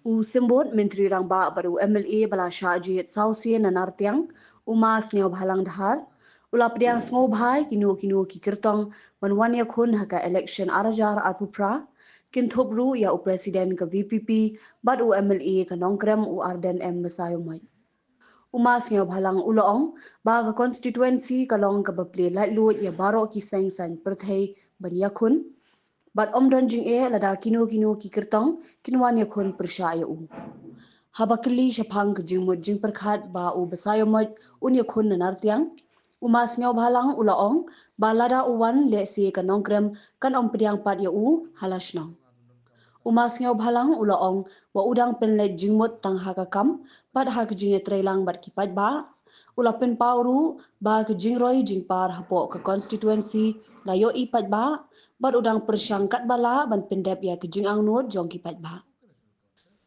Sembut Menteri Rangba baru MLA bala Syajid Sausi nanartiang umas niaw bhalang dhar ula pediang sngo bhai kinu ki kirtong manwan ya khun haka election arajar arpupra kin thobru ya u presiden ka VPP bad u MLA ka nongkrem u arden m besayomai umas niaw bhalang uloong ba ka constituency kalong ka baple laitlut ya baro ki seng san perthei ban ya khun bat omdon jing lada kinu ki kirtong kinwan ya khun persya ya u habakali syapang ke jing perkhat ba u besayomot un ya khun nanartiang umas ngau bhalang ulaong ba lada uwan le si ka nongkrem kan om pediang pat ya u halasnong umas ngau bhalang ulaong wa udang penlet jingmut tang hakakam pat hak jing trailang bat kipat ba ulapin pauru ba ke jingroi jingpar hapo ke constituency layo ipat ba bat udang persyangkat bala ban pendep ya ke jing angnut jong kipat ba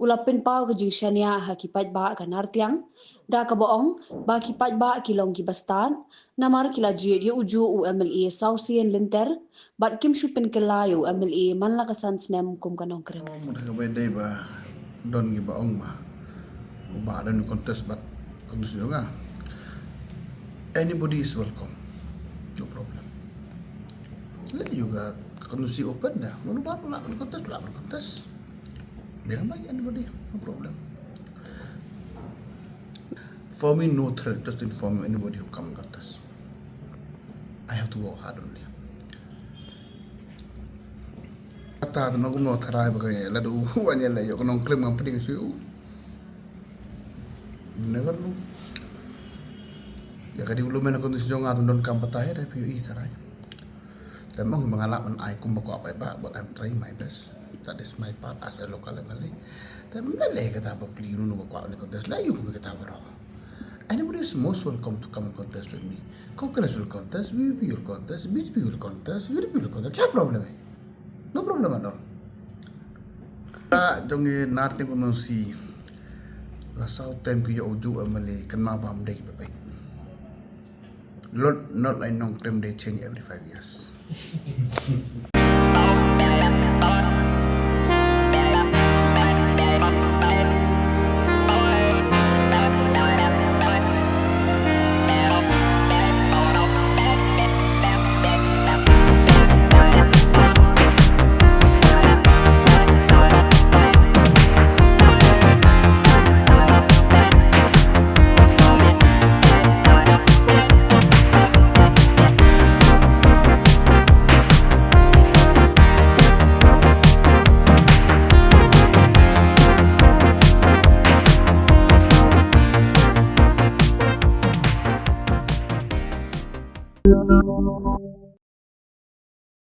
ulapin pau ke jing syania ha kipat ba ka nartiang da ka boong ba kipat ba kilong kibastan namar kilajid ya uju u MLA Sausien Linter bat kim shupin kelayo MLA manla kasan snem kum kanong krem Mudah kabay ba don gi baong ba don contest but kondisi nga anybody is welcome, no problem. Lalu juga kondisi open dah, mau baru lah kontes. Dia baik anybody, no problem. For me, no threat, just inform anybody who come contest. I have to work hard only. Kata tu nak guna terai bagai, lalu uannya lah, yo kena klaim apa dengan siu. Never know. Ya kadi belum mana kondisi jong atau don kampataya dah piu terai. Saya mau mengalami aku buku apa but I'm trying my best. That is my part as a local MLA. Tapi mana kata apa pilihan nu buku ni contest lah, you pun kata apa. Anybody is most welcome to come and contest with me. Congress will contest, VP will contest, BJP will contest, UDP will contest. क्या problem है? No problem at all. Jong narti ko nung si la south time ko yung uju MLA kan mabam day babai. Not like nong claim they change every 5 years.